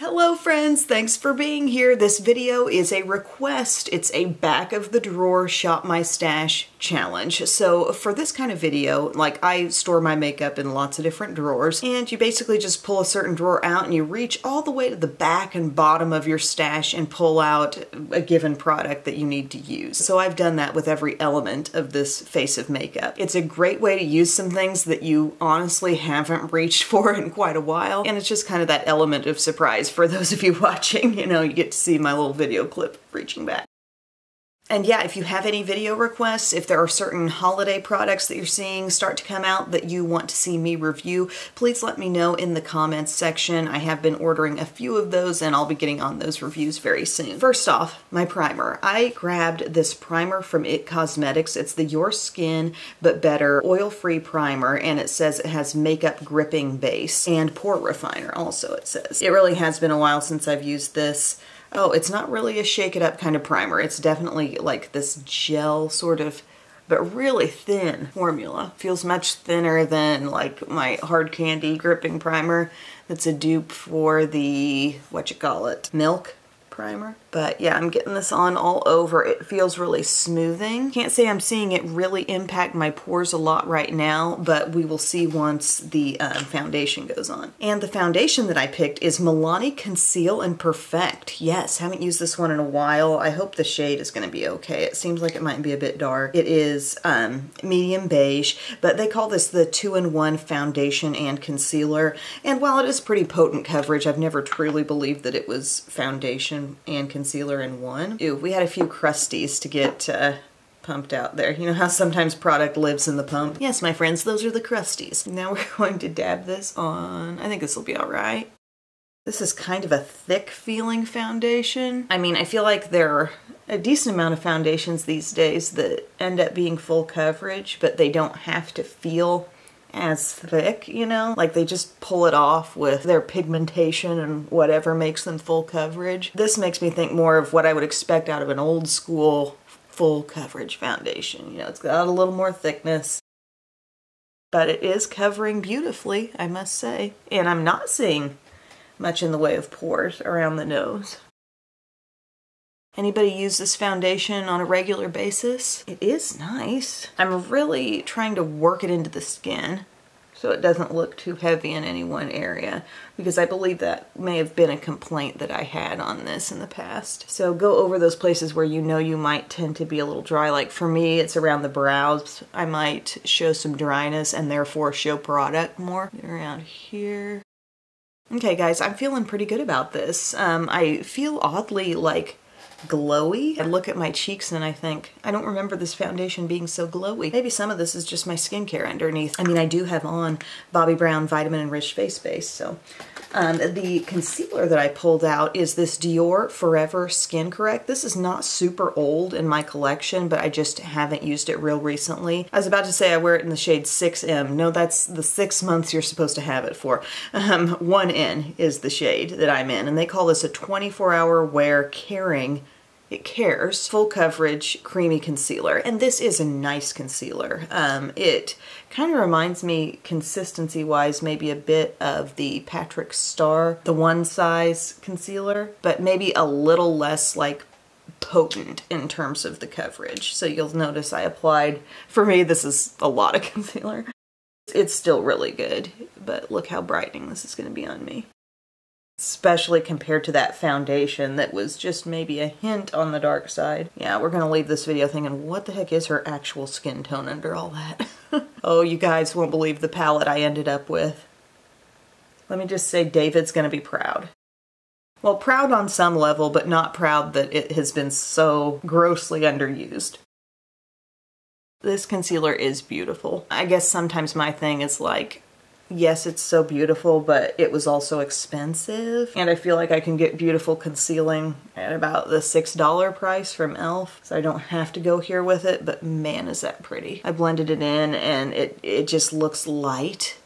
Hello friends, thanks for being here. This video is a request. It's a back of the drawer shop my stash challenge. So for this kind of video, like I store my makeup in lots of different drawers, and you basically just pull a certain drawer out and you reach all the way to the back and bottom of your stash and pull out a given product that you need to use. So I've done that with every element of this face of makeup. It's a great way to use some things that you honestly haven't reached for in quite a while, and it's just kind of that element of surprise for those of you watching. You know, you get to see my little video clip reaching back. And yeah, if you have any video requests, if there are certain holiday products that you're seeing start to come out that you want to see me review, please let me know in the comments section. I have been ordering a few of those and I'll be getting on those reviews very soon. First off, my primer. I grabbed this primer from IT Cosmetics. It's the Your Skin But Better oil-free primer, and it says it has makeup gripping base and pore refiner also, it says. It really has been a while since I've used this. Oh, it's not really a shake it up kind of primer. It's definitely like this gel sort of, but really thin formula. Feels much thinner than like my hard candy gripping primer that's a dupe for the, Milk primer. But yeah, I'm getting this on all over. It feels really smoothing. Can't say I'm seeing it really impact my pores a lot right now, but we will see once the foundation goes on. And the foundation that I picked is Milani Conceal and Perfect. Yes, haven't used this one in a while. I hope the shade is going to be okay. It seems like it might be a bit dark. It is medium beige, but they call this the 2-in-1 foundation and concealer. And while it is pretty potent coverage, I've never truly believed that it was foundation and concealer in one. Ew, we had a few crusties to get pumped out there. You know how sometimes product lives in the pump? Yes, my friends, those are the crusties. Now we're going to dab this on. I think this will be all right. This is kind of a thick feeling foundation. I mean, I feel like there are a decent amount of foundations these days that end up being full coverage, but they don't have to feel as thick, you know? Like they just pull it off with their pigmentation and whatever makes them full coverage. This makes me think more of what I would expect out of an old school full coverage foundation. You know, it's got a little more thickness, but it is covering beautifully, I must say. And I'm not seeing much in the way of pores around the nose. Anybody use this foundation on a regular basis? It is nice. I'm really trying to work it into the skin so it doesn't look too heavy in any one area, because I believe that may have been a complaint that I had on this in the past. So go over those places where you know you might tend to be a little dry. Like for me, it's around the brows. I might show some dryness and therefore show product more. Around here. Okay guys, I'm feeling pretty good about this. I feel oddly like glowy. I look at my cheeks and I think, I don't remember this foundation being so glowy. Maybe some of this is just my skincare underneath. I mean, I do have on Bobbi Brown Vitamin Enriched Face Base, so. The concealer that I pulled out is this Dior Forever Skin Correct. This is not super old in my collection, but I just haven't used it real recently. I was about to say I wear it in the shade 6M. No, that's the 6 months you're supposed to have it for. 1N is the shade that I'm in, and they call this a 24-hour wear caring. It cares. Full coverage, creamy concealer. And this is a nice concealer. It kind of reminds me, consistency-wise, maybe a bit of the Patrick Starr, the One Size concealer, but maybe a little less like potent in terms of the coverage. So you'll notice I applied, for me, this is a lot of concealer. It's still really good, but look how brightening this is going to be on me. Especially compared to that foundation that was just maybe a hint on the dark side. Yeah, we're gonna leave this video thinking, what the heck is her actual skin tone under all that? Oh, you guys won't believe the palette I ended up with. Let me just say David's gonna be proud. Well, proud on some level, but not proud that it has been so grossly underused. This concealer is beautiful. I guess sometimes my thing is like, yes, it's so beautiful, but it was also expensive. And I feel like I can get beautiful concealing at about the $6 price from e.l.f. So I don't have to go here with it, but man, is that pretty. I blended it in and it just looks light.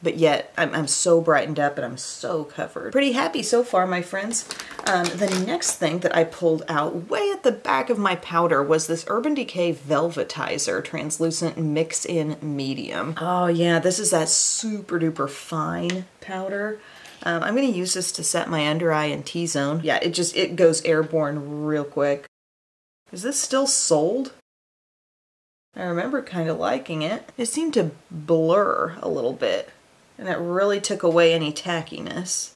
but yet I'm so brightened up and I'm so covered. Pretty happy so far, my friends. The next thing that I pulled out way at the back of my powder was this Urban Decay Velvetizer Translucent Mix-In Medium. Oh yeah, this is that super duper fine powder. I'm going to use this to set my under eye and T-zone. Yeah, it goes airborne real quick. Is this still sold? I remember kind of liking it. It seemed to blur a little bit, and it really took away any tackiness.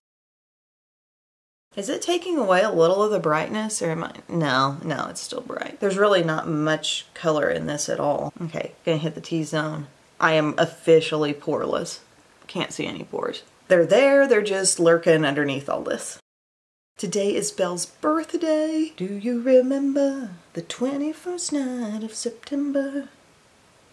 Is it taking away a little of the brightness, or am I? No, it's still bright. There's really not much color in this at all. Okay, gonna hit the T-zone. I am officially poreless. Can't see any pores. They're there, they're just lurking underneath all this. Today is Belle's birthday. Do you remember the 21st night of September?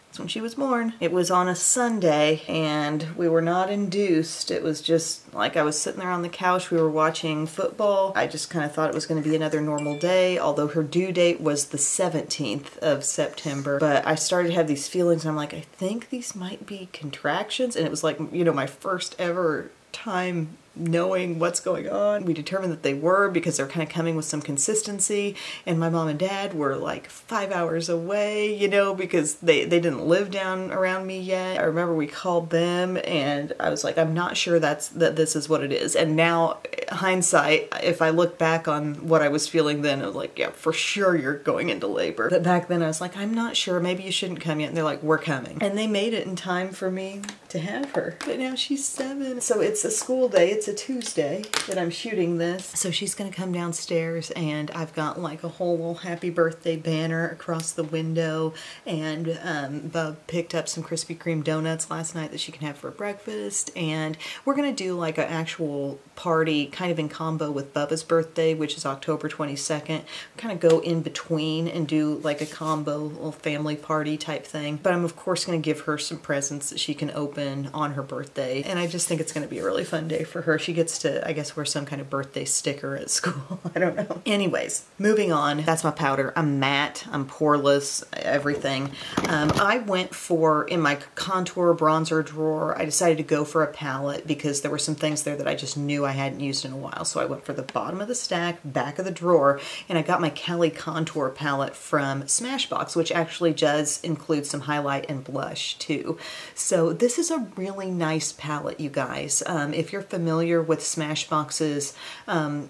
That's when she was born. It was on a Sunday, and we were not induced. It was just like I was sitting there on the couch, we were watching football. I just kind of thought it was going to be another normal day, although her due date was the 17th of September. But I started to have these feelings, and I'm like, I think these might be contractions. And it was like, you know, my first ever time knowing what's going on. We determined that they were because they're kind of coming with some consistency, and my mom and dad were like 5 hours away, you know, because they didn't live down around me yet. I remember we called them, and I was like, I'm not sure that this is what it is. And now, hindsight, if I look back on what I was feeling then, I was like, yeah, for sure you're going into labor. But back then I was like, I'm not sure, maybe you shouldn't come yet. And they're like, we're coming. And they made it in time for me to have her. But now she's 7. So it's a school day. It's a Tuesday that I'm shooting this. So she's gonna come downstairs, and I've got like a whole little happy birthday banner across the window, and Bub picked up some Krispy Kreme donuts last night that she can have for breakfast, and we're gonna do like an actual party kind of in combo with Bubba's birthday, which is October 22nd. Kind of go in between and do like a combo little family party type thing. But I'm of course gonna give her some presents that she can open on her birthday, and I just think it's gonna be a really fun day for her. She gets to, I guess, wear some kind of birthday sticker at school. I don't know. Anyways, moving on. That's my powder. I'm matte. I'm poreless. Everything. I went for, in my contour bronzer drawer, I decided to go for a palette because there were some things there that I just knew I hadn't used in a while. So I went for the bottom of the stack, back of the drawer, and I got my Cali contour palette from Smashbox, which actually does include some highlight and blush too. So this is a really nice palette, you guys. If you're familiar with Smashbox's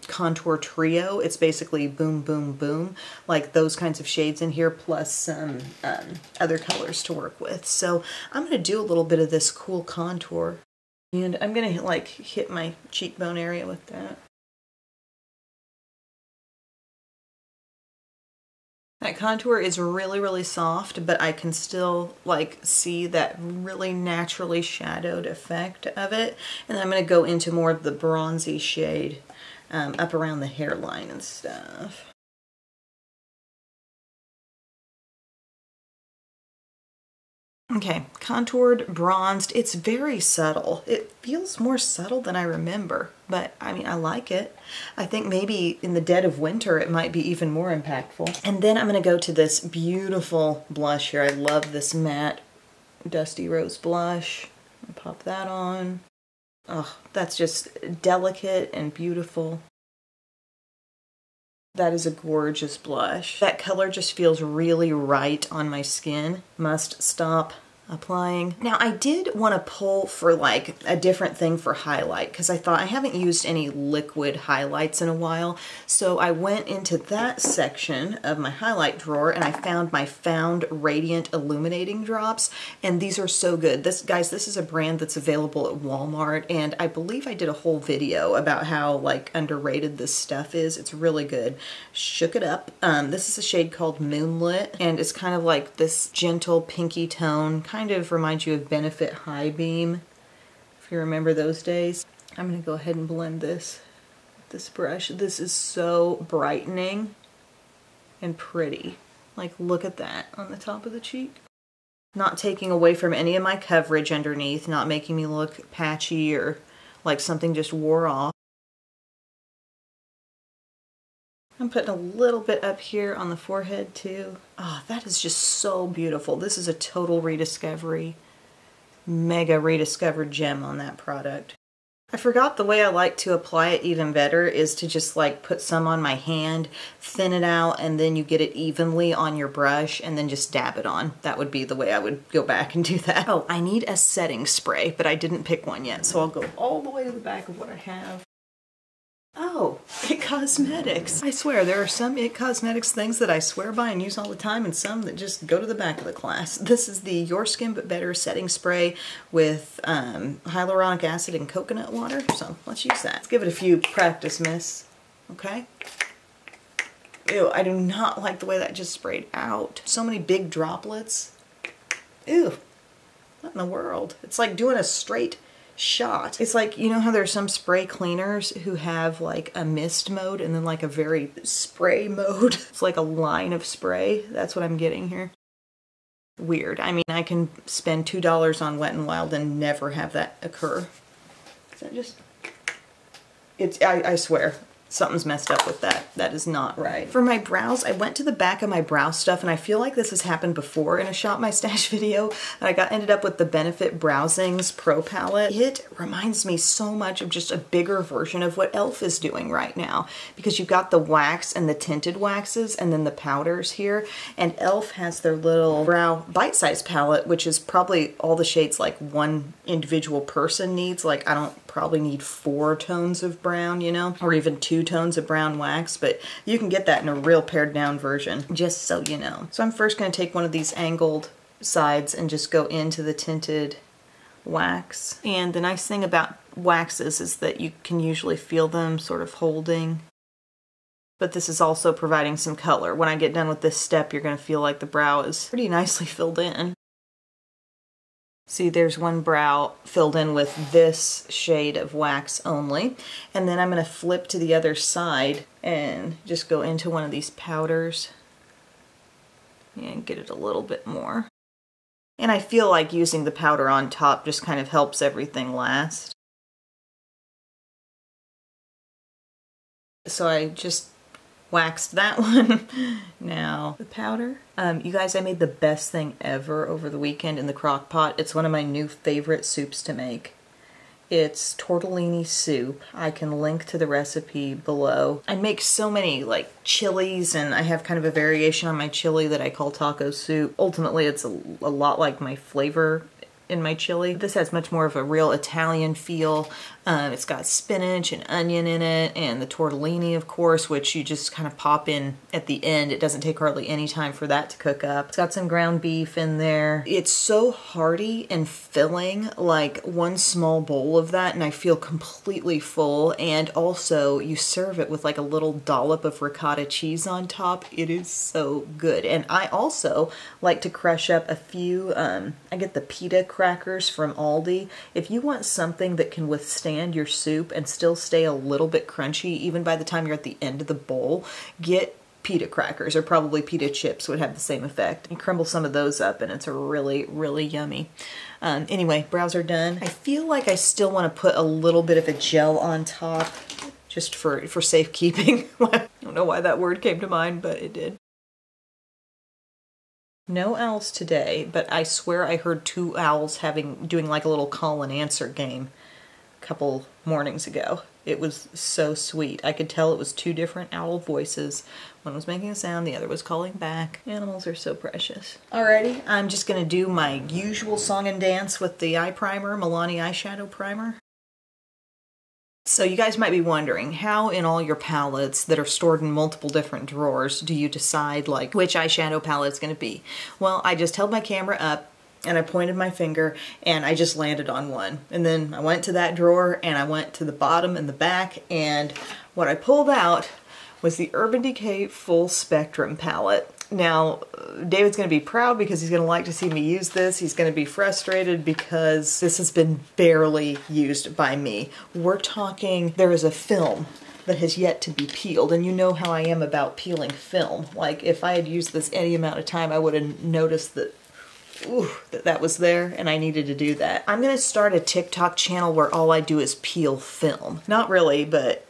contour trio, it's basically boom, boom, boom, like those kinds of shades in here, plus some other colors to work with. So I'm going to do a little bit of this cool contour, and I'm going to like hit my cheekbone area with that. That contour is really, really soft, but I can still like see that really naturally shadowed effect of it. And I'm going to go into more of the bronzy shade up around the hairline and stuff. Okay, contoured, bronzed. It's very subtle. It feels more subtle than I remember, but I mean, I like it. I think maybe in the dead of winter, it might be even more impactful. And then I'm gonna go to this beautiful blush here. I love this matte Dusty Rose blush. Pop that on. Oh, that's just delicate and beautiful. That is a gorgeous blush. That color just feels really right on my skin. Must stop applying. Now I did want to pull for like a different thing for highlight, because I thought I haven't used any liquid highlights in a while. So I went into that section of my highlight drawer and I found my Found Radiant Illuminating drops, and these are so good. This, guys, this is a brand that's available at Walmart, and I believe I did a whole video about how like underrated this stuff is. It's really good. Shook it up. This is a shade called Moonlit, and it's kind of like this gentle pinky tone, kind of reminds you of Benefit High Beam, if you remember those days. I'm going to go ahead and blend this with this brush. This is so brightening and pretty. Like, look at that on the top of the cheek. Not taking away from any of my coverage underneath, not making me look patchy or like something just wore off. I'm putting a little bit up here on the forehead too. Oh, that is just so beautiful. This is a total rediscovery, mega rediscovered gem on that product. I forgot the way I like to apply it even better is to just like put some on my hand, thin it out, and then you get it evenly on your brush and then just dab it on. That would be the way I would go back and do that. Oh, I need a setting spray, but I didn't pick one yet, so I'll go all the way to the back of what I have. Oh, It Cosmetics. I swear, there are some It Cosmetics things that I swear by and use all the time, and some that just go to the back of the class. This is the Your Skin But Better setting spray with hyaluronic acid and coconut water, so let's use that. Let's give it a few practice miss, okay? Ew, I do not like the way that just sprayed out. So many big droplets. Ew, what in the world? It's like doing a straight shot. It's like, you know how there's some spray cleaners who have like a mist mode and then like a very spray mode? It's like a line of spray. That's what I'm getting here. Weird. I mean, I can spend $2 on Wet n Wild and never have that occur. Is that just... It's, I swear, something's messed up with that. That is not right. For my brows, I went to the back of my brow stuff, and I feel like this has happened before in a Shop My Stash video. And I ended up with the Benefit Browsings Pro Palette. It reminds me so much of just a bigger version of what e.l.f. is doing right now, because you've got the wax and the tinted waxes and then the powders here. And e.l.f. has their little brow bite-sized palette, which is probably all the shades like one individual person needs. Like, I don't probably need 4 tones of brown, you know, or even 2 tones of brown wax, but you can get that in a real pared down version, just so you know. So I'm first going to take one of these angled sides and just go into the tinted wax. And the nice thing about waxes is that you can usually feel them sort of holding, but this is also providing some color. When I get done with this step, you're going to feel like the brow is pretty nicely filled in. See, there's one brow filled in with this shade of wax only. And then I'm going to flip to the other side and just go into one of these powders and get it a little bit more. And I feel like using the powder on top just kind of helps everything last. So I just waxed that one. Now the powder. You guys, I made the best thing ever over the weekend in the crock pot. It's one of my new favorite soups to make. It's Tortellini Soup. I can link to the recipe below. I make so many like chilies, and I have kind of a variation on my chili that I call taco soup. Ultimately, it's a lot like my flavor in my chili. This has much more of a real Italian feel. It's got spinach and onion in it, and the tortellini, of course, which you just kind of pop in at the end. It doesn't take hardly any time for that to cook up. It's got some ground beef in there. It's so hearty and filling, like one small bowl of that, and I feel completely full. And also, you serve it with like a little dollop of ricotta cheese on top. It is so good. And I also like to crush up a few, I get the pita crackers from Aldi. If you want something that can withstand your soup and still stay a little bit crunchy even by the time you're at the end of the bowl, get pita crackers, or probably pita chips would have the same effect. You crumble some of those up and it's really, really yummy. Anyway, brows are done. I feel like I still want to put a little bit of a gel on top just for safekeeping. I don't know why that word came to mind, but it did. No owls today, but I swear I heard 2 owls doing like a little call and answer game a couple mornings ago. It was so sweet. I could tell it was 2 different owl voices. One was making a sound, the other was calling back. Animals are so precious. Alrighty, I'm just gonna do my usual song and dance with the eye primer, Milani eyeshadow primer. So you guys might be wondering, how in all your palettes that are stored in multiple different drawers do you decide like which eyeshadow palette it's going to be? Well, I just held my camera up and I pointed my finger and I just landed on one. And then I went to that drawer and I went to the bottom and the back, and what I pulled out was the Urban Decay Full Spectrum palette. Now, David's going to be proud because he's going to like to see me use this. He's going to be frustrated because this has been barely used by me. We're talking, there is a film that has yet to be peeled, and you know how I am about peeling film. Like, if I had used this any amount of time, I would have noticed that that was there, and I needed to do that. I'm going to start a TikTok channel where all I do is peel film. Not really, but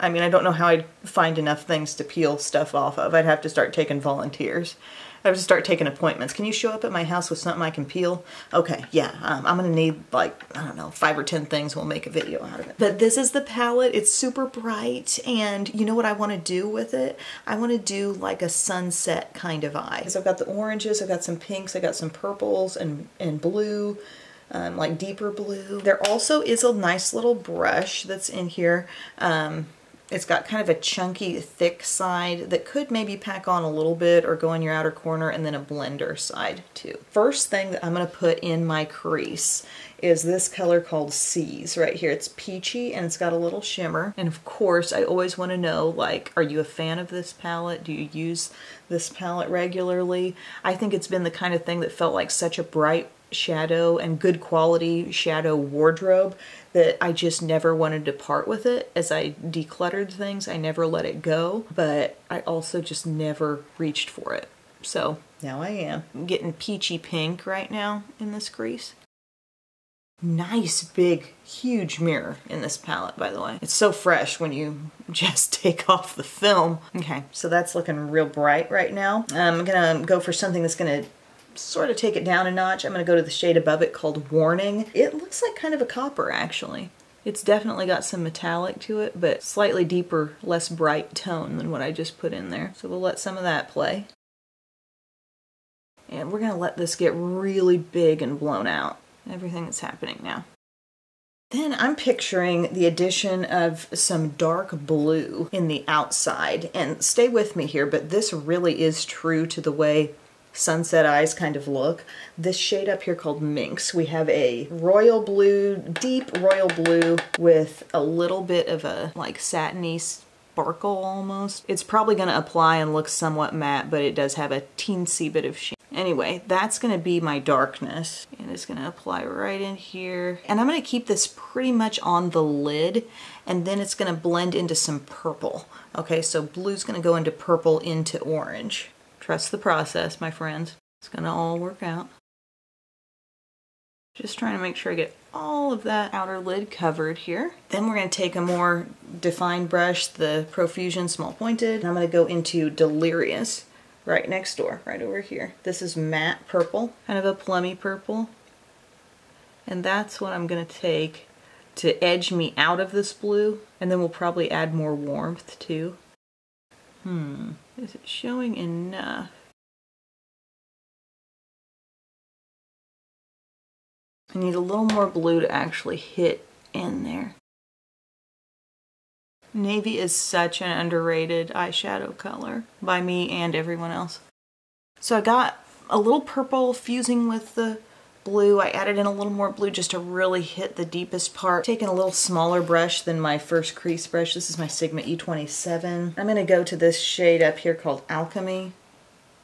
I mean, I don't know how I'd find enough things to peel stuff off of. I'd have to start taking volunteers. I have to start taking appointments. Can you show up at my house with something I can peel? Okay, yeah, I'm gonna need like, I don't know, 5 or 10 things. We'll make a video out of it. But this is the palette. It's super bright, and you know what I wanna do with it? I wanna do like a sunset kind of eye. So I've got the oranges, I've got some pinks, I've got some purples and blue, like deeper blue. There also is a nice little brush that's in here. It's got kind of a chunky, thick side that could maybe pack on a little bit or go in your outer corner, and then a blender side too. First thing that I'm going to put in my crease is this color called C's right here. It's peachy and it's got a little shimmer. And of course, I always want to know, like, are you a fan of this palette? Do you use this palette regularly? I think it's been the kind of thing that felt like such a bright shadow and good quality shadow wardrobe that I just never wanted to part with it. As I decluttered things, I never let it go, but I also just never reached for it. So now I am. I'm getting peachy pink right now in this crease. Nice big huge mirror in this palette, by the way. It's so fresh when you just take off the film. Okay, so that's looking real bright right now. I'm gonna go for something that's gonna sort of take it down a notch. I'm going to go to the shade above it called Warning. It looks like kind of a copper, actually. It's definitely got some metallic to it, but slightly deeper, less bright tone than what I just put in there. So we'll let some of that play. And we're going to let this get really big and blown out. Everything that's happening now. Then I'm picturing the addition of some dark blue in the outside. And stay with me here, but this really is true to the way sunset eyes kind of look. This shade up here called Minx, we have a royal blue, deep royal blue with a little bit of a like satiny sparkle almost. It's probably going to apply and look somewhat matte, but it does have a teensy bit of sheen. Anyway, that's going to be my darkness, and it's going to apply right in here. And I'm going to keep this pretty much on the lid, and then it's going to blend into some purple. Okay, so blue's going to go into purple into orange. Trust the process, my friends. It's gonna all work out. Just trying to make sure I get all of that outer lid covered here. Then we're gonna take a more defined brush, the Profusion Small Pointed, and I'm gonna go into Delirious right next door, right over here. This is matte purple, kind of a plummy purple. And that's what I'm gonna take to edge me out of this blue, and then we'll probably add more warmth too. Is it showing enough? I need a little more blue to actually hit in there. Navy is such an underrated eyeshadow color by me and everyone else. So I got a little purple fusing with the blue. I added in a little more blue just to really hit the deepest part. Taking a little smaller brush than my first crease brush. This is my Sigma E27. I'm going to go to this shade up here called Alchemy.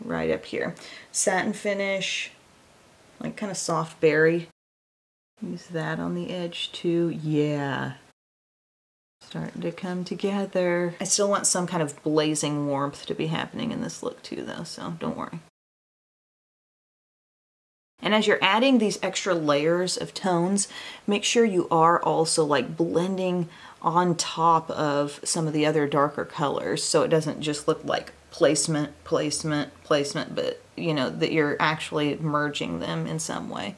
Right up here. Satin finish. Like kind of soft berry. Use that on the edge too. Yeah. Starting to come together. I still want some kind of blazing warmth to be happening in this look too though, so don't worry. And as you're adding these extra layers of tones, make sure you are also like blending on top of some of the other darker colors so it doesn't just look like placement, but you know, that you're actually merging them in some way.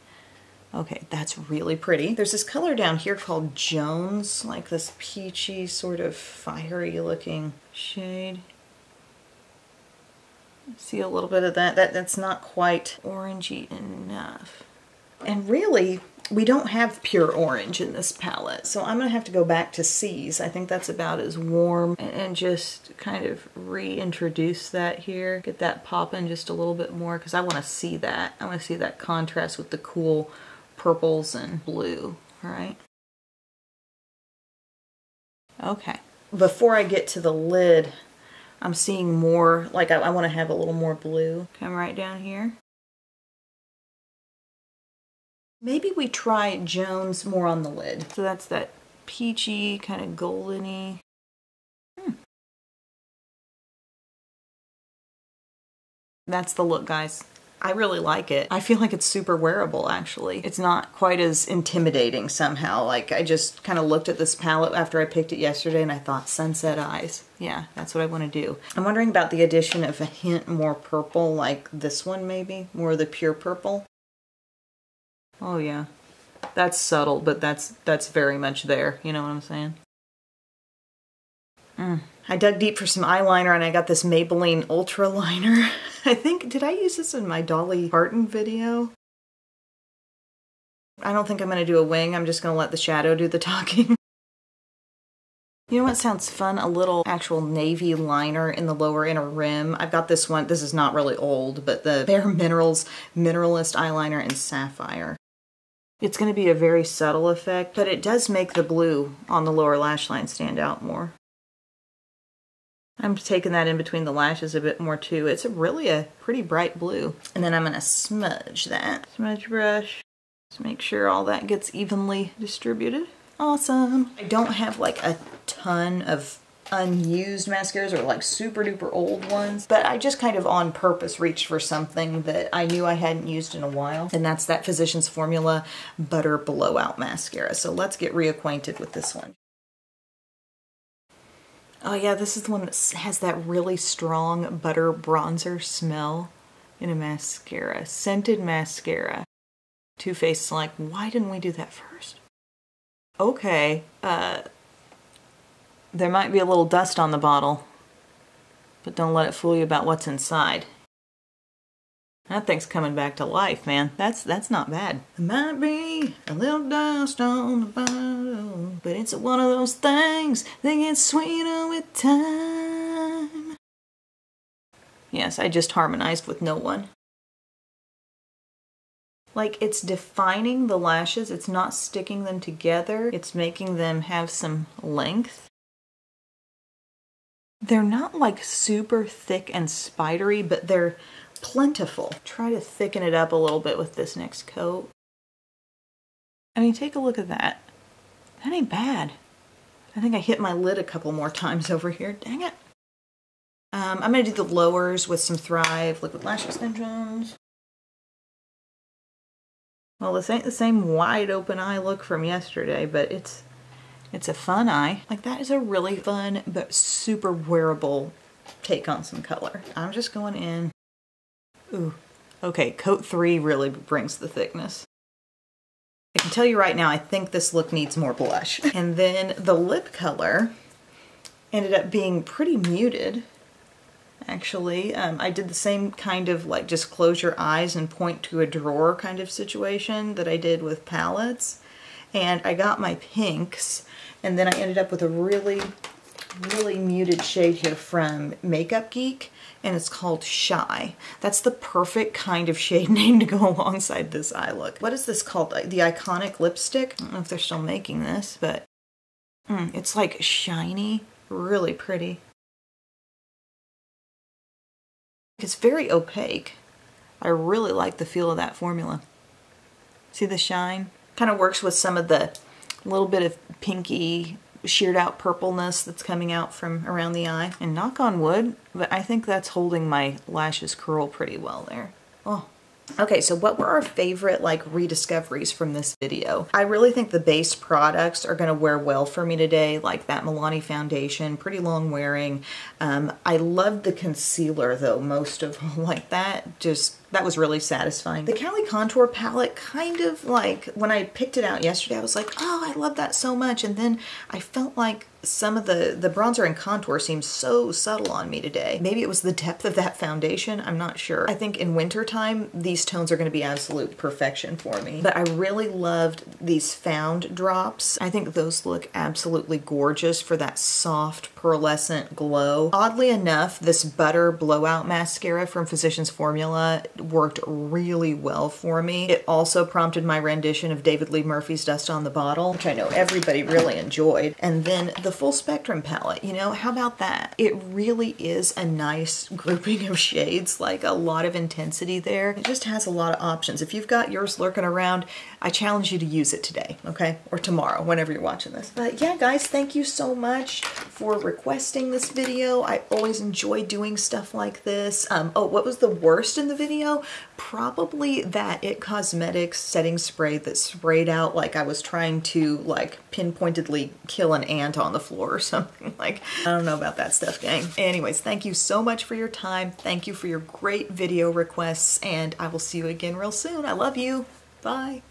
Okay, that's really pretty. There's this color down here called Jones, like this peachy sort of fiery looking shade. See a little bit of that. That's not quite orangey enough. And really, we don't have pure orange in this palette, so I'm gonna have to go back to C's. I think that's about as warm, and just kind of reintroduce that here. Get that popping just a little bit more, because I want to see that. I want to see that contrast with the cool purples and blue, right? Okay. Before I get to the lid, I'm seeing more, like I want to have a little more blue. Come right down here. Maybe we try Jones more on the lid. So that's that peachy, kind of goldeny. That's the look, guys. I really like it. I feel like it's super wearable, actually. It's not quite as intimidating somehow. Like, I just kind of looked at this palette after I picked it yesterday and I thought, sunset eyes. Yeah, that's what I want to do. I'm wondering about the addition of a hint more purple, like this one maybe, more of the pure purple. Oh yeah, that's subtle, but that's very much there. You know what I'm saying? I dug deep for some eyeliner and I got this Maybelline Ultra Liner. I think, did I use this in my Dolly Parton video? I don't think I'm going to do a wing. I'm just going to let the shadow do the talking. You know what sounds fun? A little actual navy liner in the lower inner rim. I've got this one. This is not really old, but the Bare Minerals Mineralist Eyeliner in Sapphire. It's going to be a very subtle effect, but it does make the blue on the lower lash line stand out more. I'm taking that in between the lashes a bit more too. It's really a pretty bright blue. And then I'm going to smudge that. Smudge brush. Just make sure all that gets evenly distributed. Awesome. I don't have like a ton of unused mascaras or like super duper old ones, but I just kind of on purpose reached for something that I knew I hadn't used in a while, and that's that Physicians Formula Butter Blowout Mascara. So let's get reacquainted with this one. Oh yeah, this is the one that has that really strong butter bronzer smell in a mascara. Scented mascara. Too Faced's like, why didn't we do that first? Okay, there might be a little dust on the bottle, but don't let it fool you about what's inside. That thing's coming back to life, man. That's not bad. There might be a little dust on the bottle, but it's one of those things that gets sweeter with time. Yes, I just harmonized with no one. Like, it's defining the lashes, it's not sticking them together, it's making them have some length. They're not like super thick and spidery, but they're plentiful. Try to thicken it up a little bit with this next coat. I mean, take a look at that. That ain't bad. I think I hit my lid a couple more times over here. Dang it. I'm gonna do the lowers with some Thrive Liquid Lash Extensions. Well, this ain't the same wide open eye look from yesterday, but it's a fun eye. Like, that is a really fun but super wearable take on some color. I'm just going in. Ooh. Okay, coat 3 really brings the thickness. I can tell you right now, I think this look needs more blush. And then the lip color ended up being pretty muted. Actually, I did the same kind of like just close your eyes and point to a drawer kind of situation that I did with palettes. And I got my pinks, and then I ended up with a really muted shade here from Makeup Geek, and it's called Shy. That's the perfect kind of shade name to go alongside this eye look. What is this called? The Iconic Lipstick? I don't know if they're still making this, but it's like shiny, really pretty. It's very opaque. I really like the feel of that formula. See the shine? Kind of works with some of the little bit of pinky, sheared out purpleness that's coming out from around the eye. And knock on wood, but I think that's holding my lashes curl pretty well there. Oh. Okay, so what were our favorite like rediscoveries from this video? I really think the base products are gonna wear well for me today, like that Milani foundation, pretty long wearing. I loved the concealer though, most of all, like that was really satisfying. The Cali contour palette, kind of like, when I picked it out yesterday, I was like, oh, I love that so much. And then I felt like some of the bronzer and contour seemed so subtle on me today. Maybe it was the depth of that foundation, I'm not sure. I think in wintertime, these tones are gonna be absolute perfection for me. But I really loved these Found drops. I think those look absolutely gorgeous for that soft, pearlescent glow. Oddly enough, this Butter Blowout Mascara from Physicians Formula worked really well for me. It also prompted my rendition of David Lee Murphy's Dust on the Bottle, which I know everybody really enjoyed. And then the the full spectrum palette, you know, how about that? It really is a nice grouping of shades, like a lot of intensity there. It just has a lot of options. If you've got yours lurking around, I challenge you to use it today, okay? Or tomorrow, whenever you're watching this. But yeah, guys, thank you so much for requesting this video. I always enjoy doing stuff like this. Oh, what was the worst in the video? Probably that It Cosmetics setting spray that sprayed out like I was trying to like pinpointedly kill an ant on the floor or something. Like, I don't know about that stuff, gang. Anyways, thank you so much for your time. Thank you for your great video requests, and I will see you again real soon. I love you. Bye.